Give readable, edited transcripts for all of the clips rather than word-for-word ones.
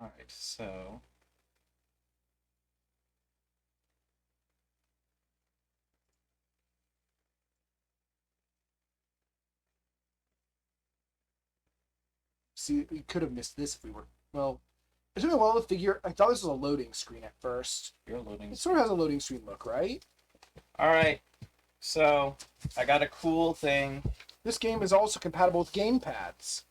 Alright, so... See, we could have missed this if we were... Well, it took me a while to figure... I thought this was a loading screen at first. You're loading. It sort of has a loading screen look, right? Alright, so I got a cool thing. This game is also compatible with gamepads.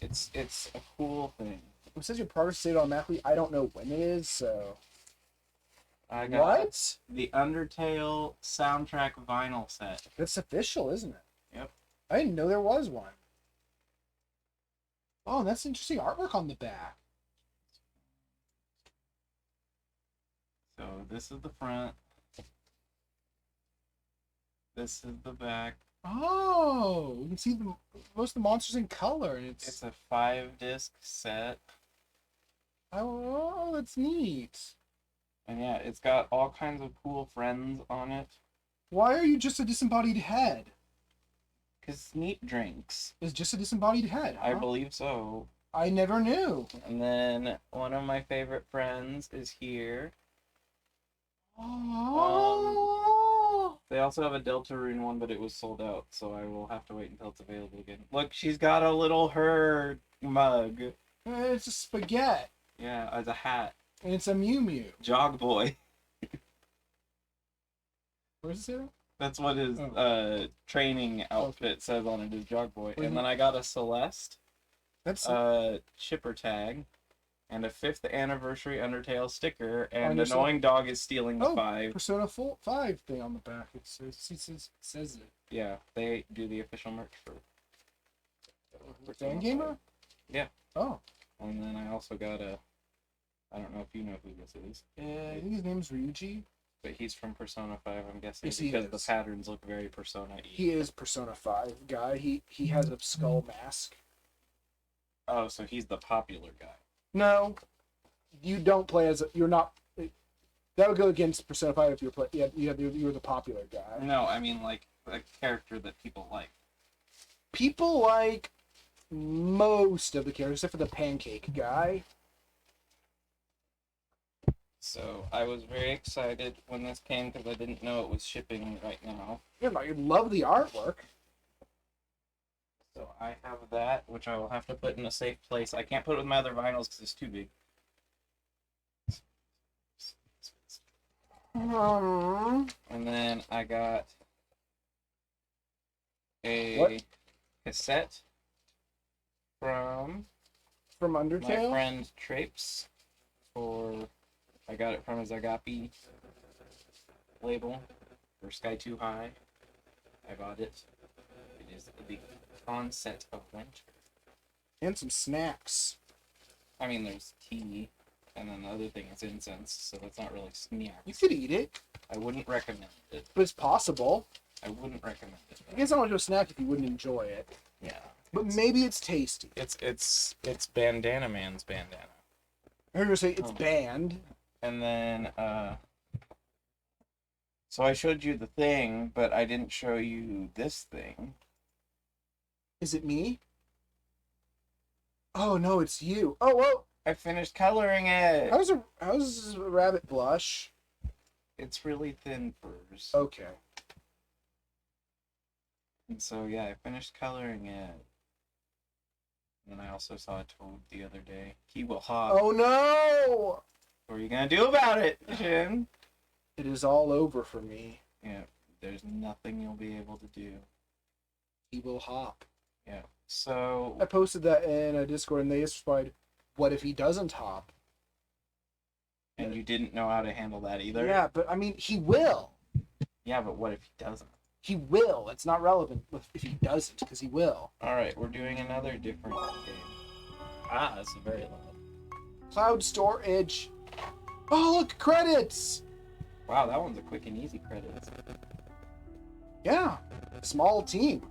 It's a cool thing. It says your progress saved automatically. I don't know when it is, so... I got What? the Undertale soundtrack vinyl set. That's official, isn't it? Yep. I didn't know there was one. Oh, that's interesting artwork on the back. So this is the front. This is the back. Oh, you can see most of the monsters in color, and It's a 5-disc set. Oh, that's neat. And yeah, it's got all kinds of cool friends on it. Why are you just a disembodied head? Because neat drinks. It's just a disembodied head, huh? I believe so. I never knew. And then one of my favorite friends is here. Oh. They also have a Deltarune one, but it was sold out, so I will have to wait until it's available again. Look, she's got a little her mug. It's a spaghetti. Yeah, as a hat. And it's a Mew Mew. Jog boy. Where's it? That's what his training outfit says on it, is Jog boy. Mm-hmm. And then I got a Celeste That's chipper tag. And a 5th anniversary Undertale sticker, and there's Annoying Dog is stealing the 5. Persona 5 thing on the back. It says it. Yeah, they do the official merch for Fan Gamer? Yeah. Oh. And then I also got a... I don't know if you know who this is. I think his name's Ryuji. But he's from Persona 5, I'm guessing, Yes, he because is. the patterns look very Persona-y. He is Persona 5 guy. He has a skull mask. Oh, so he's the popular guy. No, you don't play as you're not. That would go against Persona 5 if you're play. Yeah, you were the popular guy. No, I mean, like, a character that people like. People like most of the characters except for the pancake guy. So, I was very excited when this came because I didn't know it was shipping right now. Yeah, I love the artwork. So I have that, which I will have to put in a safe place. I can't put it with my other vinyls because it's too big. And then I got a cassette from Undertale. my friend Trapes. I got it from his Agape label for Sky Too High. I bought it. It is the onset of winter. And some snacks. I mean, there's tea, and then the other thing is incense, so it's not really snacks. You could eat it, I wouldn't recommend it. but it's possible. I wouldn't recommend it. I guess I want to do a snack if you wouldn't enjoy it. Yeah. But maybe it's tasty. It's Bandana Man's bandana. I heard you say it's banned. And then, so I showed you the thing, but I didn't show you this thing. Is it me? Oh no, it's you. Oh whoa! I finished coloring it. How's a rabbit blush? It's really thin furs. Okay. And so yeah, I finished coloring it. And then I also saw a toad the other day. He will hop. Oh no! What are you gonna do about it, Shin? It is all over for me. Yeah, there's nothing you'll be able to do. He will hop. Yeah. So I posted that in a Discord and they just replied, "What if he doesn't hop?" and you didn't know how to handle that either? Yeah, but I mean, he will. Yeah, but what if he doesn't? He will. It's not relevant if he doesn't, because he will. Alright, we're doing another different game. Ah, this is very loud. Cloud storage. Oh, look, credits! Wow, that one's a quick and easy credits. Yeah, small team.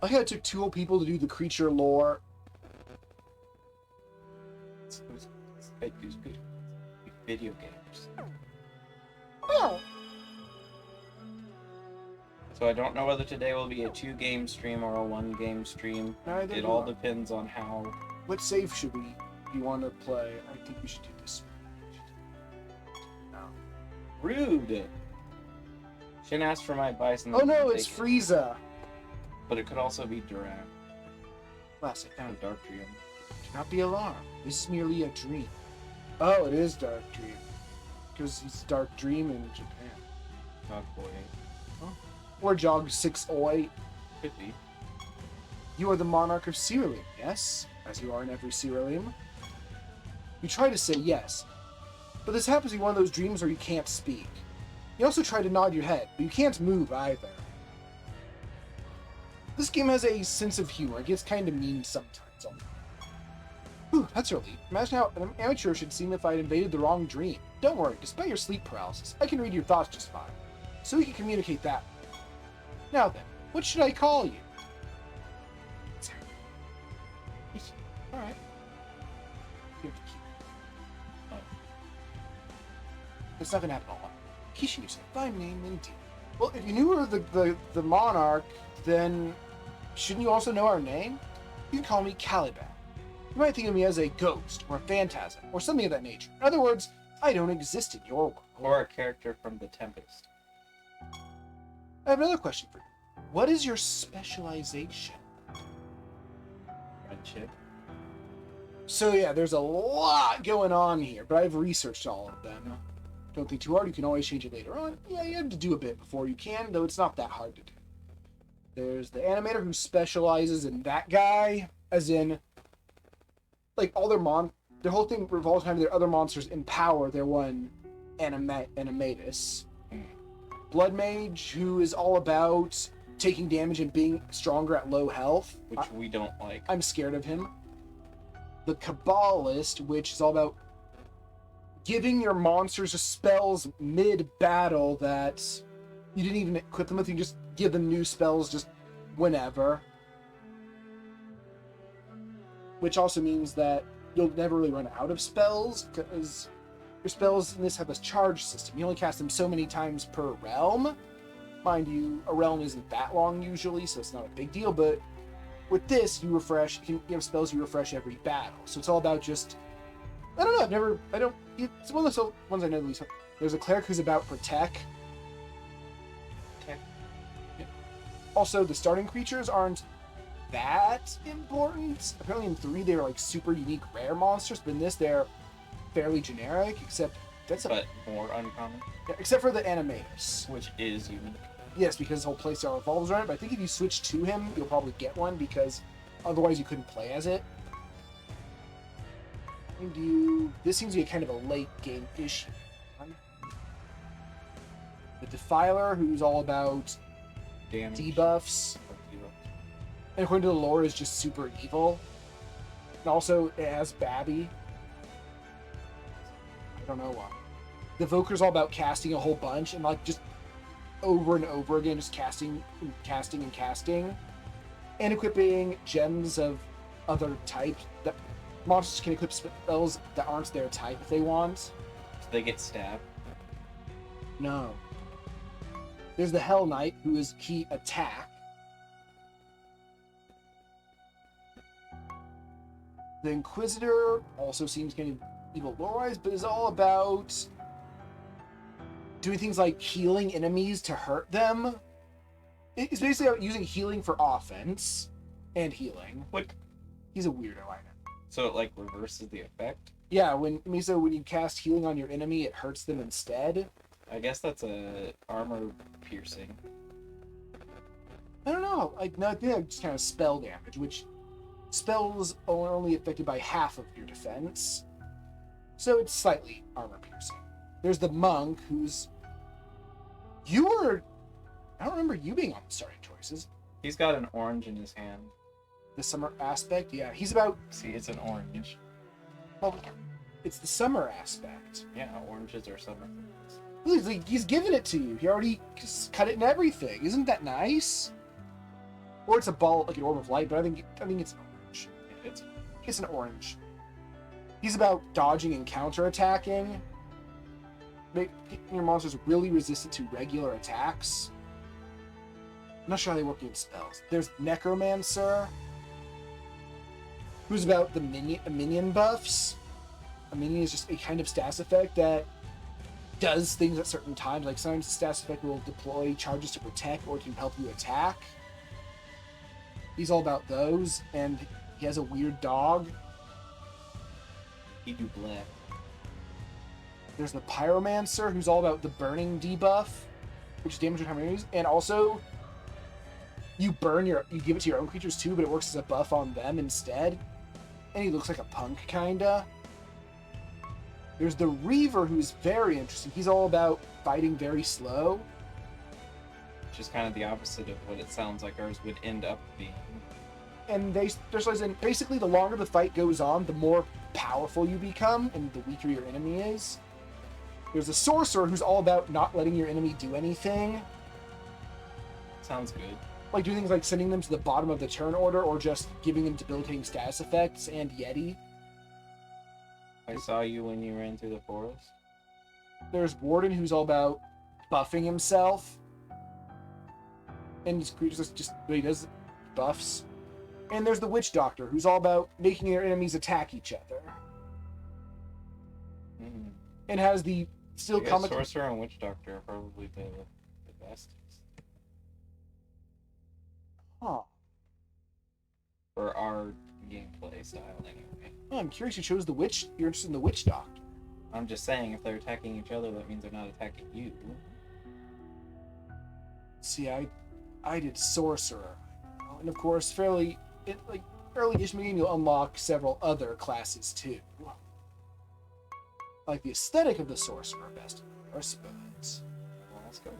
I had it took 2 people to do the creature lore. It's good. Video games. Oh. So I don't know whether today will be a 2-game stream or a 1-game stream. Neither It do all I. depends on how What save should we? Do you want to play? I think we should do this. No. Rude. Shouldn't ask for my advice. And Oh then no, take it's it. Frieza. But it could also be Duran. Classic. Kind of Dark Dream. Do not be alarmed. This is merely a dream. Oh, it is Dark Dream. Because it's Dark Dream in Japan. Dog Boy. Or Jog 608. Could be. You are the monarch of Siralim, yes? As you are in every Siralim. You try to say yes, but this happens to be one of those dreams where you can't speak. You also try to nod your head, but you can't move either. This game has a sense of humor. It gets kind of mean sometimes. Whew, that's a relief. Imagine how an amateur should seem if I had invaded the wrong dream. Don't worry, despite your sleep paralysis, I can read your thoughts just fine. So we can communicate that way. Now then, what should I call you? Alright. You have to keep it. Oh. It's not gonna happen all along. Kishin, you say, fine name indeed. Well, if you knew we were the monarch, then shouldn't you also know our name? You can call me Caliban. You might think of me as a ghost, or a phantasm, or something of that nature. In other words, I don't exist in your world. Or a character from The Tempest. I have another question for you. What is your specialization? Friendship. So yeah, there's a lot going on here, but I've researched all of them. Don't think too hard, you can always change it later on. Yeah, you have to do a bit before you can, though it's not that hard to do. There's the animator who specializes in that guy, as in, like, all their whole thing revolves around their other monsters empower their one animatus. Blood Mage, who is all about taking damage and being stronger at low health. Which we don't like. I'm scared of him. The Kabbalist, which is all about giving your monsters spells mid-battle that you didn't even equip them with. You can just give them new spells just whenever. Which also means that you'll never really run out of spells, because your spells in this have a charge system. You only cast them so many times per realm. Mind you, a realm isn't that long usually, so it's not a big deal, but with this, you have spells you refresh every battle. So it's all about just, I don't know, it's one of those ones I know at least. There's a cleric who's about protect. Okay. Yeah. Also, the starting creatures aren't that important. Apparently in 3, they were like super unique rare monsters, but in this, they're fairly generic, except more uncommon. Yeah, except for the Animatus. Which is unique. Yes, because his whole playstyle revolves around it, but I think if you switch to him, you'll probably get one, because otherwise you couldn't play as it. This seems to be kind of a late game issue. The Defiler, who's all about Damage. debuffs, and according to the lore is just super evil. And also, it has Babby. I don't know why. The Evoker's all about casting a whole bunch, and like just over and over again, just casting and casting and casting. And equipping gems of other types. That monsters can equip spells that aren't their type if they want. So they get stabbed. No. There's the Hell Knight, who is key attack. The Inquisitor also seems kind of evil lore-wise, but is all about doing things like healing enemies to hurt them. It's basically about using healing for offense and healing. What? He's a weirdo, I know. So it like reverses the effect? Yeah, when you cast healing on your enemy, it hurts them instead. I guess that's a armor piercing. I don't know. I think that's just kind of spell damage, which spells are only affected by half of your defense. So it's slightly armor piercing. There's the monk, who's... I don't remember you being on the starting choices. He's got an orange in his hand. The summer aspect, yeah. He's about... See, it's an orange. Well, it's the summer aspect. Yeah, oranges are summer. He's giving it to you. He already cut it and everything. Isn't that nice? Or it's a ball, like an orb of light, but I think it's an orange. It's an orange. He's about dodging and counterattacking. Making your monsters really resistant to regular attacks. I'm not sure how they work in spells. There's Necromancer. who's about the minion buffs. A minion is just a kind of status effect that does things at certain times. Like sometimes the status effect will deploy charges to protect or to help you attack. He's all about those, and he has a weird dog. He do black. There's the Pyromancer, who's all about the burning debuff, which is damage to enemies, and also you give it to your own creatures too, but it works as a buff on them instead. And he looks like a punk kinda. There's the Reaver, who's very interesting. He's all about fighting very slow. Which is kind of the opposite of what it sounds like ours would end up being. And they specialize in basically the longer the fight goes on, the more powerful you become and the weaker your enemy is. There's a Sorcerer, who's all about not letting your enemy do anything. Sounds good. Like doing things like sending them to the bottom of the turn order or just giving them debilitating status effects, and Yeti. I saw you when you ran through the forest. There's Warden, who's all about buffing himself. And his creatures just he does buffs. And there's the Witch Doctor, who's all about making your enemies attack each other. Mm-hmm. And has the still comic. Sorcerer and Witch Doctor are probably the best. Huh. For our gameplay style, anyway. Oh, I'm curious you chose the Witch. You're interested in the Witch Doctor. I'm just saying, if they're attacking each other, that means they're not attacking you. See, I did Sorcerer. And of course, early edition game, you'll unlock several other classes too. Like the aesthetic of the Sorcerer best, I suppose. Well, let's go.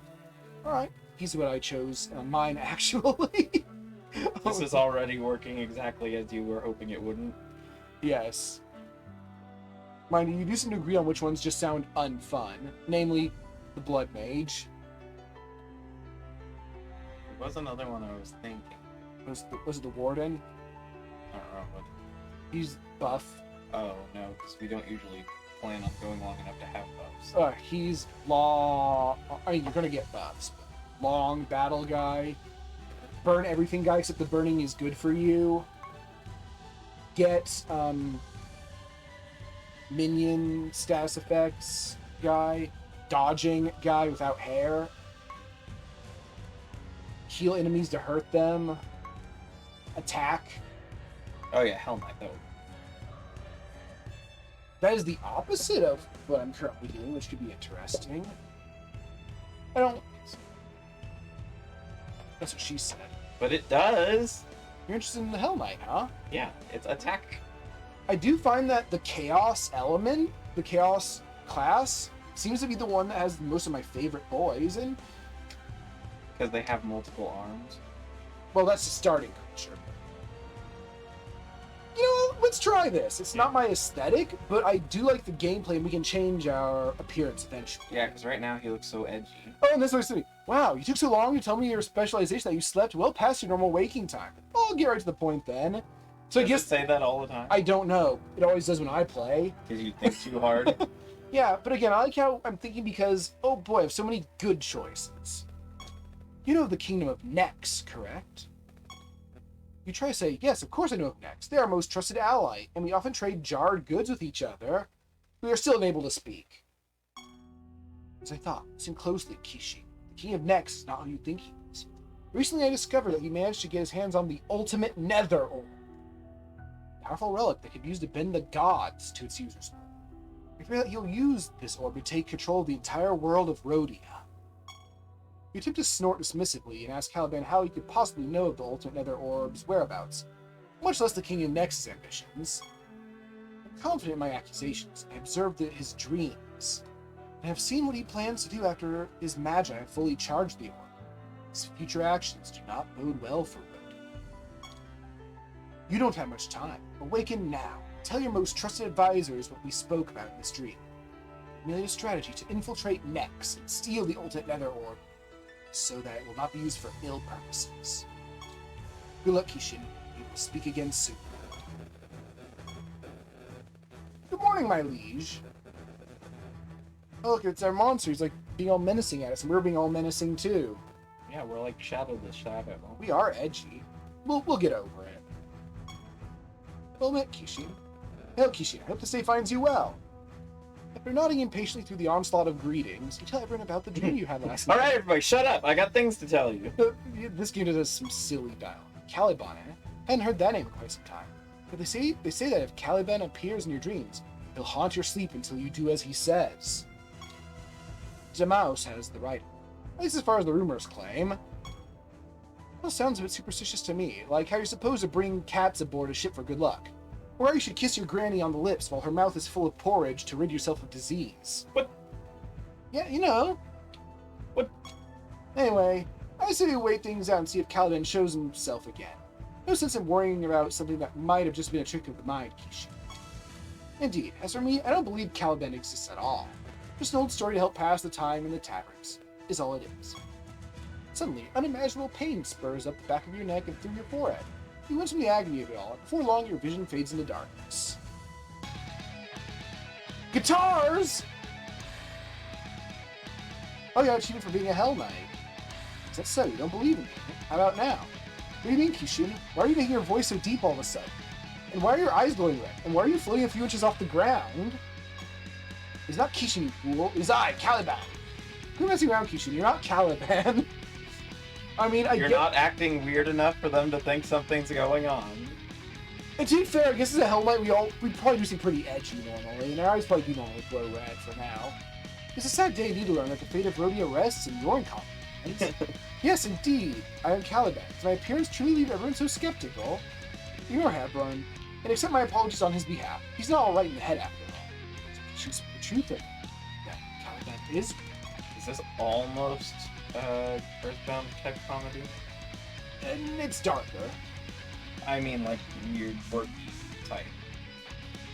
Alright, he's what I chose on mine, actually. This is already working exactly as you were hoping it wouldn't. Yes. Mind you, do seem to agree on which ones just sound unfun. Namely, the Blood Mage. There was another one I was thinking. Was it the Warden? I don't know what. He's buff. Oh, no, because we don't usually plan on going long enough to have buffs. He's long. I mean, you're gonna get buffs. But long battle guy. Burn everything guy, except the burning is good for you. Get minion status effects guy. Dodging guy without hair. Heal enemies to hurt them. Attack. Oh yeah, Hell Knight, that would. That is the opposite of what I'm currently doing, which could be interesting. I don't... That's what she said. But it does! You're interested in the Hell Knight, huh? Yeah, it's attack. I do find that the Chaos element, the Chaos class, seems to be the one that has most of my favorite boys, and... Because they have multiple arms. Well, that's the starting creature. You know, let's try this. It's not my aesthetic, but I do like the gameplay, and we can change our appearance eventually. Yeah, because right now he looks so edgy. Oh, and that's what I said. Wow, you took so long to tell me your specialization that you slept well past your normal waking time. I'll get right to the point then. So Does I guess it say that all the time? I don't know. It always does when I play. Because you think too hard. Yeah, but again, I like how I'm thinking because, oh boy, I have so many good choices. You know the Kingdom of Nex, correct? You try to say, yes, of course I know of Nex. They're our most trusted ally, and we often trade jarred goods with each other. We are still unable to speak. As I thought, listen closely, Kishi. The King of Nex is not who you think he is. Recently I discovered that he managed to get his hands on the ultimate Nether Orb. A powerful relic that could be used to bend the gods to its users. I fear that he'll use this orb to take control of the entire world of Rhodia. You attempt to snort dismissively and ask Caliban how he could possibly know of the ultimate Nether Orb's whereabouts, much less the King of Nex's ambitions. I'm confident in my accusations. I observed his dreams, and have seen what he plans to do after his Magi have fully charged the orb. His future actions do not bode well for Rhodia. You don't have much time. Awaken now. Tell your most trusted advisors what we spoke about in this dream. Merely a strategy to infiltrate Nex and steal the ultimate Nether Orb, so that it will not be used for ill purposes. Good luck, Kishin. We will speak again soon. Good morning, my liege. Oh, look, it's our monster. He's like being all menacing at us, and we're being all menacing too. Yeah, we're like Shadow the Shadow. We are edgy. We'll get over it. Well met, Kishin. Hail, Kishin. I hope this day finds you well. After nodding impatiently through the onslaught of greetings, you tell everyone about the dream you had last night. All right, everybody, shut up. I got things to tell you. This game does some silly dialogue. Caliban, eh? Hadn't heard that name in quite some time. But they say that if Caliban appears in your dreams, he'll haunt your sleep until you do as he says. Zamaos has the right, at least as far as the rumors claim. Well, sounds a bit superstitious to me, like how you're supposed to bring cats aboard a ship for good luck. Or how you should kiss your granny on the lips while her mouth is full of porridge to rid yourself of disease. What? Yeah, you know. What? Anyway, I say we wait things out and see if Caliban shows himself again. No sense in worrying about something that might have just been a trick of the mind, Kishin. Indeed, as for me, I don't believe Caliban exists at all. Just an old story to help pass the time in the taverns, is all it is. Suddenly, unimaginable pain spurs up the back of your neck and through your forehead. You wince from the agony of it all, and before long your vision fades into darkness. Guitars! Oh, you got cheated for being a Hell Knight. Is that so? You don't believe in me? How about now? What do you mean, Kishin? Why are you making your voice so deep all of a sudden? And why are your eyes glowing red? And why are you floating a few inches off the ground? It's not Kishin, you fool. It is I, Caliban. Quit messing around, Kishin. You're not Caliban. I mean, You're not acting weird enough for them to think something's going on. And to be fair, I guess as a Hell Knight, we probably do seem pretty edgy normally, and our eyes probably do normally glow red for now. It's a sad day indeed to learn that the fate of Rhodia rests in your incompetence. Yes, indeed, I am Caliban. Does my appearance truly leave everyone so skeptical? Ignore Hadron, and accept my apologies on his behalf. He's not all right in the head after all. She's the truth of that Caliban is. Is this almost Earthbound type comedy? And it's darker. I mean, like weird, quirky type.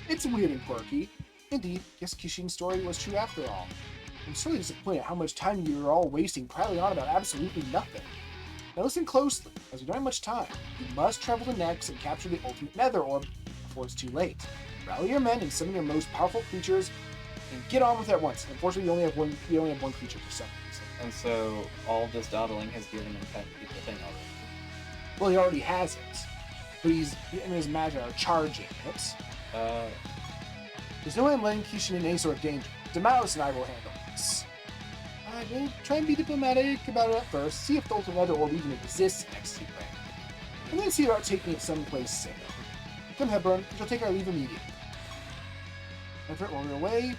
It's weird and quirky. Indeed, guess Kishin's story was true after all. I'm sorely disappointed at how much time you are all wasting prattling on about absolutely nothing. Now listen closely, as we don't have much time. You must travel to Nex and capture the ultimate nether orb before it's too late. Rally your men and summon your most powerful creatures, and get on with it at once. Unfortunately, we only have one creature for some reason. And so all this dawdling has given him time to get the thing already. Well, he already has it, but he and his magic are charging it. There's no way I'm letting Kishin in any sort of danger. Damaris and I will handle this. I will try and be diplomatic about it at first, see if the ultimate nether orb even exists next to it, and then see about taking it someplace safe. Come, Hebron, we shall take our leave immediately. Everett, while we're away...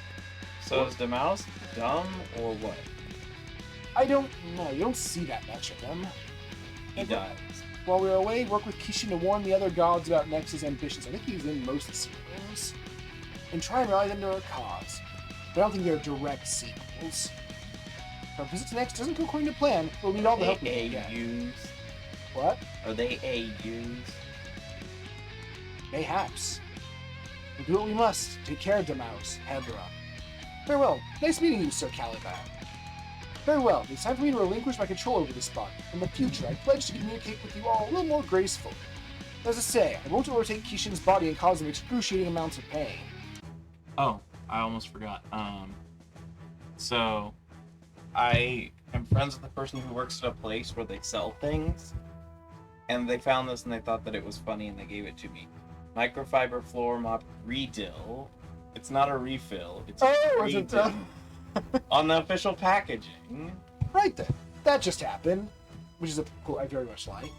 So is Damaus dumb, or what? I don't know. You don't see that much of them. He does. While we're away, work with Kishin to warn the other gods about Nex's ambitions. I think he's in most of the sequels. And try and rally them to our cause. But I don't think they're direct sequels. If our visit to Nex doesn't go according to plan, we'll need all the help we can get. AUs? What? Are they AUs? Mayhaps. We'll do what we must. Take care of Damaus, Hebron. Farewell. Nice meeting you, Sir Caliban. Very well. It's time for me to relinquish my control over this spot. In the future, I pledge to communicate with you all a little more gracefully. As I say, I won't overtake Kishin's body and cause him excruciating amounts of pain. Oh, I almost forgot. So I am friends with the person who works at a place where they sell things, and they found this and they thought that it was funny and they gave it to me. Microfiber floor mop redill. It's not a refill. It's a redill. On the official packaging. Right then. That just happened. Which is a quote I very much like.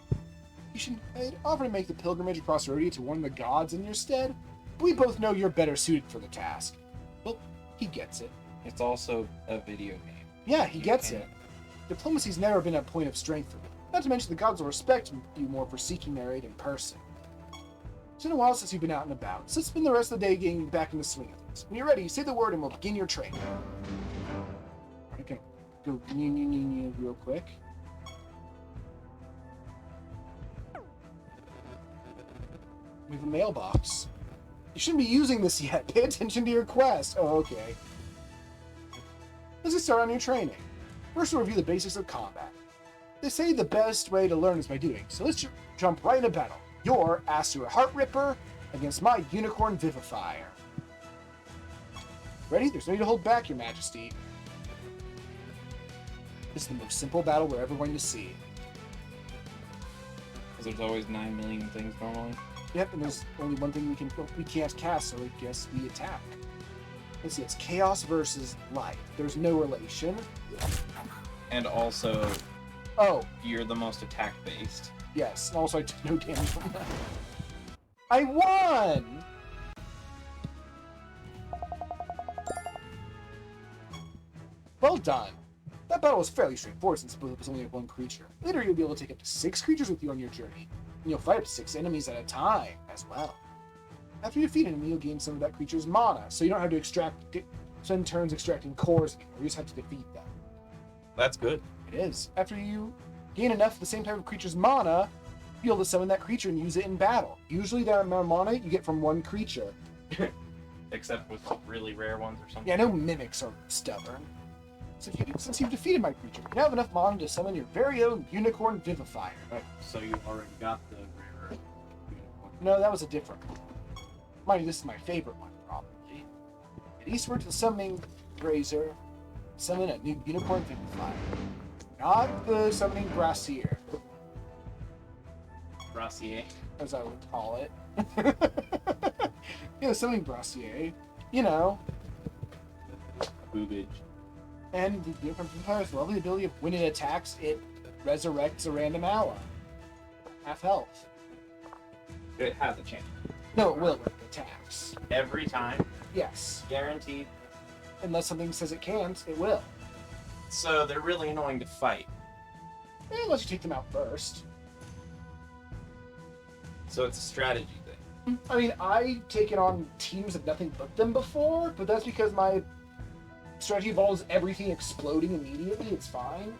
I'd offer to make the pilgrimage across Rhodia to warn the gods in your stead. But we both know you're better suited for the task. Well, he gets it. It's also a video game. Yeah, he gets it. Diplomacy's never been a point of strength for me. Not to mention the gods will respect you more for seeking their aid in person. It's been a while since you've been out and about, so let's spend the rest of the day getting back in the swing of things. When you're ready, say the word and we'll begin your training. I can go real quick. We have a mailbox. You shouldn't be using this yet. Pay attention to your quest. Oh, okay. Let's get started on your training. First, we'll review the basics of combat. They say the best way to learn is by doing, so let's jump right into battle. Your Asura Heart Ripper against my Unicorn Vivifier. Ready? There's no need to hold back, Your Majesty. This is the most simple battle we're ever going to see. Because there's always 9 million things normally. Yep, and there's only one thing we can't cast, so I guess we attack. Let's see, it's chaos versus life. There's no relation. And also, Oh, you're the most attack based. yes. And also, I took no damage from that. I won! Well done. That battle was fairly straightforward since both was only one creature. Later, you'll be able to take up to 6 creatures with you on your journey, and you'll fight up to 6 enemies at a time as well. After you defeat an enemy, you'll gain some of that creature's mana, so you don't have to spend turns extracting cores anymore. You just have to defeat them. That's good. It is. After you gain enough of the same type of creature's mana, you'll be able to summon that creature and use it in battle. Usually that amount of mana you get from one creature. Except with really rare ones or something. Yeah, no mimics are stubborn. So since you've defeated my creature, you now have enough mana to summon your very own Unicorn Vivifier. Oh, so you already got the rare unicorn. No, that was a different one. Mind you, this is my favorite one, probably. Head eastward to the summoning razor, summon a new Unicorn Vivifier. Not the summoning Brassier, Brassier. as I would call it. Yeah, summoning Brassier. You know. Boobage. And the Unicorn Vivifier has the lovely ability of when it attacks, it resurrects a random ally. Half health. It has a chance. No, it will when it attacks. Every time. Yes. Guaranteed. Unless something says it can't, it will. So they're really annoying to fight. Unless you take them out first. So it's a strategy thing. I mean, I've taken on teams of nothing but them before, but that's because my strategy involves everything exploding immediately. It's fine.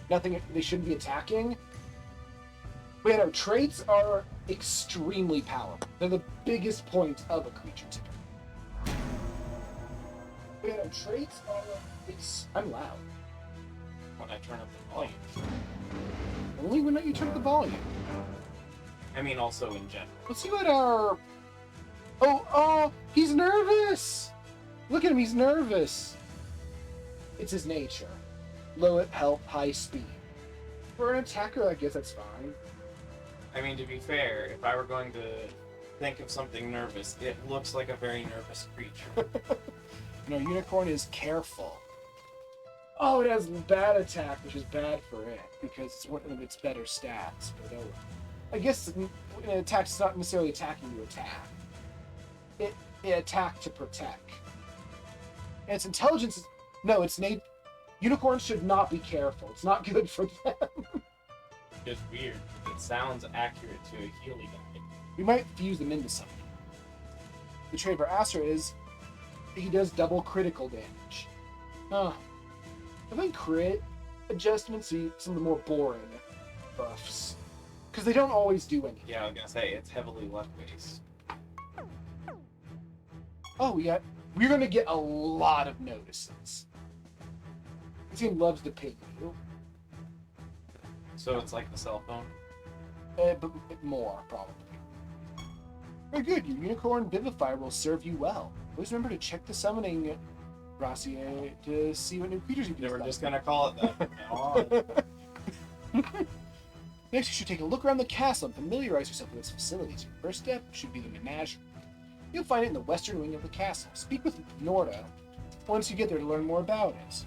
Nothing, they shouldn't be attacking. But yeah, no, traits are extremely powerful. They're the biggest point of a creature typically. But yeah, no, traits are... I'm loud. When I turn up the volume. Only when you turn up the volume. I mean, also in general. Let's see what our... Oh, he's nervous! Look at him, he's nervous. It's his nature. Low health, high speed. For an attacker, I guess that's fine. I mean, to be fair, if I were going to think of something nervous, it looks like a very nervous creature. No, Unicorn is careful. Oh, it has bad attack, which is bad for it, because it's one of its better stats. But I guess an attack is not necessarily attacking to attack. It attack to protect. And its intelligence is... No, it's innate. Unicorns should not be careful. It's not good for them. It's weird. It sounds accurate to a Healy guy. We might fuse them into something. The trait for Aster is he does double critical damage. I think crit adjustments are some of the more boring buffs. Because they don't always do anything. Yeah, I was gonna say, it's heavily luck-based. Oh, we're gonna get a lot of notices. This game loves to ping you. So it's like the cell phone? But more, probably. Very good, your Unicorn Vivifier will serve you well. Always remember to check the summoning Brassier to see what new creatures you can They were select. just gonna call it that from now on. Next, you should take a look around the castle and familiarize yourself with its facilities. Your first step should be the menagerie. You'll find it in the western wing of the castle. Speak with Norda once you get there to learn more about it.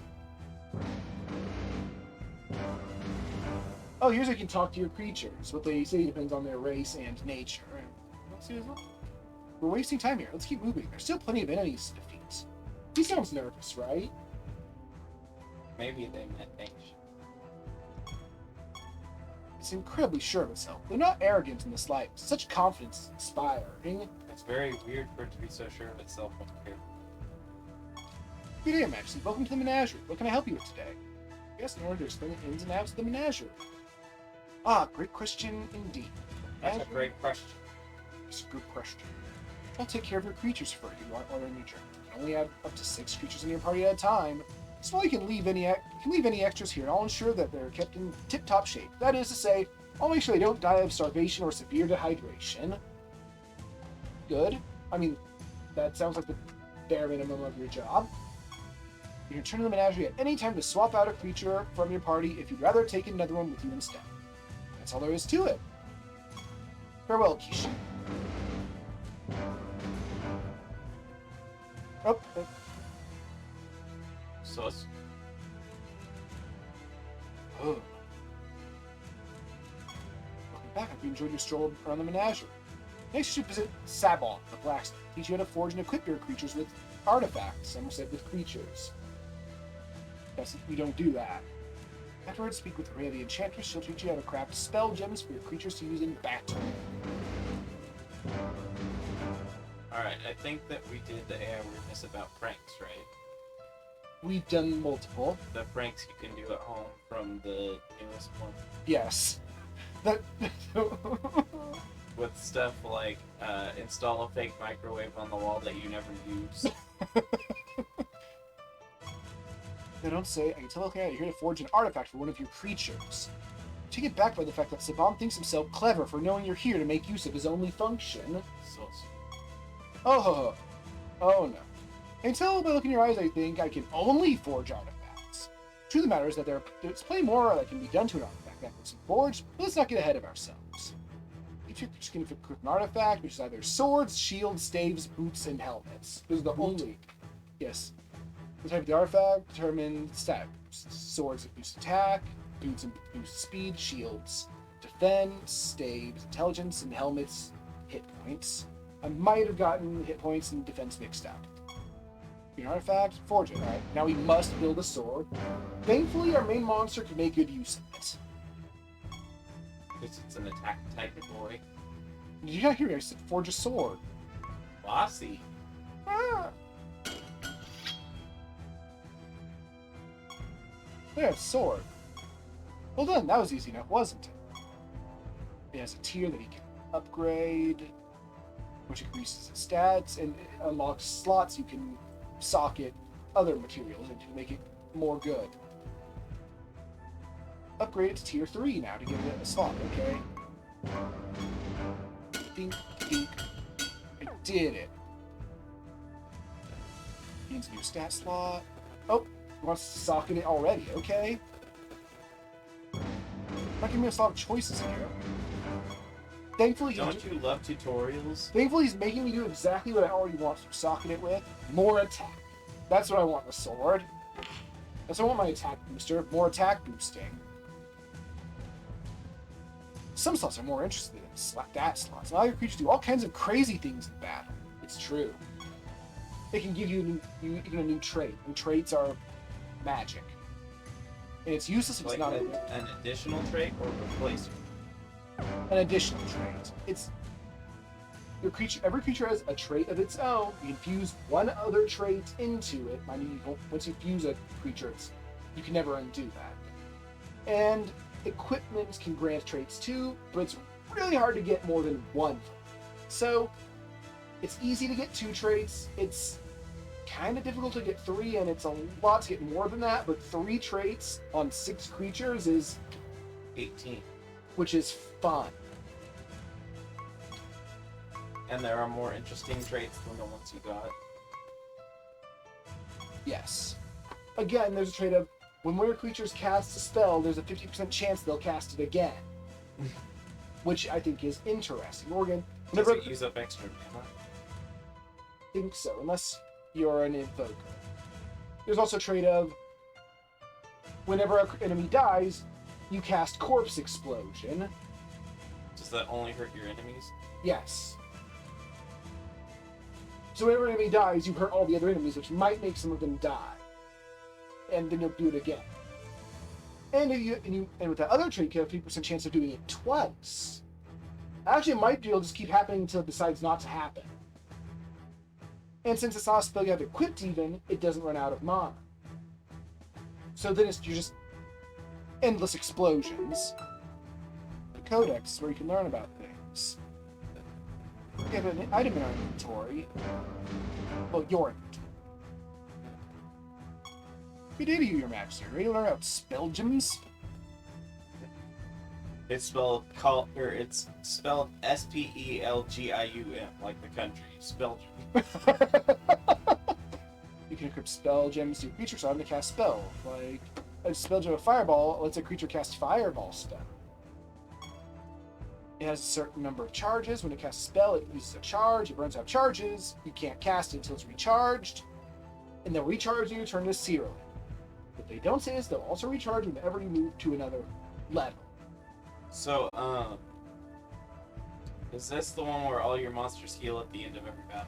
Oh, here's how you can talk to your creatures. What they say depends on their race and nature. Let's see as well. We're wasting time here. Let's keep moving. There's still plenty of enemies to defeat. He sounds nervous, right? Maybe they meant anxious. He's incredibly sure of himself. They're not arrogant in the slightest. Such confidence is inspiring. It's very weird for it to be so sure of itself when careful. Good day, Majesty. Welcome to the menagerie. What can I help you with today? Yes, in order to explain the ins and outs of the menagerie. Ah, great question indeed. That's a great question. It's a good question. I'll take care of your creatures for you while on your journey. You can only add up to 6 creatures in your party at a time. So you can leave any extras here, and I'll ensure that they're kept in tip-top shape. That is to say, I'll make sure they don't die of starvation or severe dehydration. Good. I mean, that sounds like the bare minimum of your job. You can return to the menagerie at any time to swap out a creature from your party if you'd rather take another one with you instead. That's all there is to it. Farewell, Kishi. Oh, Sus. oh. Welcome back. Hope you enjoyed your stroll around the menagerie. Next, you should visit Sabon, the blacksmith. Teach you how to forge and equip your creatures with artifacts. Some will say with creatures. Yes, we don't do that. Afterwards, speak with Ray the Enchantress. She'll teach you how to craft spell gems for your creatures to use in battle. Alright, I think that we did the AI weirdness about pranks, right? We've done multiple. The pranks you can do at home from the newest one. Yes. That. With stuff like install a fake microwave on the wall that you never use. They don't say, I can tell you're here to forge an artifact for one of your creatures. Take it back by the fact that Sabam thinks himself clever for knowing you're here to make use of his only function. Sus. Oh no. I can tell by looking in your eyes I think I can only forge artifacts. The truth of the matter is that there's plenty more that can be done to an artifact that can be forged, but let's not get ahead of ourselves. Each of you can equip an artifact, which is either swords, shields, staves, boots, and helmets. Those are the only. Yes. The type of the artifact determines stats. Swords that boost attack, boots and boost speed, shields defense, staves intelligence, and helmets hit points. I might have gotten hit points and defense mixed up. An artifact, forge it. Alright, now we must build a sword. Thankfully, our main monster can make good use of it. Because it's an attack type boy. Did you not hear me? I said forge a sword. Bossy. Ah! Yeah, sword. Well done, that was easy enough, wasn't it? It has a tier that he can upgrade, which increases his stats, and it unlocks slots you can socket other materials into to make it more good. Upgrade it to tier 3 now to give it a slot, okay. Dink, dink. I did it. Gains a new stat slot. Oh, he wants to socket it already, okay. Not giving me a lot of choices here. Thankfully, Don't you love tutorials? Thankfully, he's making me do exactly what I already want to socket it with. More attack. That's what I want in a sword. That's what I want my attack booster. More attack boosting. Some slots are more interesting than that slots. Now your creatures do all kinds of crazy things in battle. It's true. It can give you even a new trait. And traits are magic. And it's useless if it's Like not an additional trait or replacement? an additional trait. It's your creature. Every creature has a trait of its own. You can fuse one other trait into it. Mind you, once you fuse a creature, you can never undo that. And equipment can grant traits too, but it's really hard to get more than one. So it's easy to get 2 traits. It's kind of difficult to get 3, and it's a lot to get more than that. But 3 traits on 6 creatures is 18. which is fun. And there are more interesting traits than the ones you got. Yes. Again, there's a trait of when one of your creatures casts a spell, there's a 50% chance they'll cast it again. Which I think is interesting. Morgan, Does whenever it use up extra mana? I think so, unless you're an invoker. There's also a trait of whenever an enemy dies, you cast Corpse Explosion. Does that only hurt your enemies? Yes. So whenever an enemy dies, you hurt all the other enemies, which might make some of them die. And then you'll do it again. And with that other trait, you have a 50% chance of doing it twice. Actually, it might be able to just keep happening until it decides not to happen. And since it's not a spell you have equipped even, it doesn't run out of mana. So then you're just endless explosions. The Codex is where you can learn about things. We have an item in our inventory. Well, your inventory. Good day to you, Your Majesty. Ready to learn about spell gems? It's spelled S-P-E-L-G-I-U-M, like the country. Spelled. You can equip spell gems to your creature, so I'm going to cast spell. Like, a spell gem of Fireball lets a creature cast Fireball spell. It has a certain number of charges. When it casts a spell, it uses a charge. It runs out of charges. You can't cast it until it's recharged. And they'll recharge you, turn to Siralim. What they don't say is they'll also recharge whenever you move to another level. So, is this the one where all your monsters heal at the end of every battle?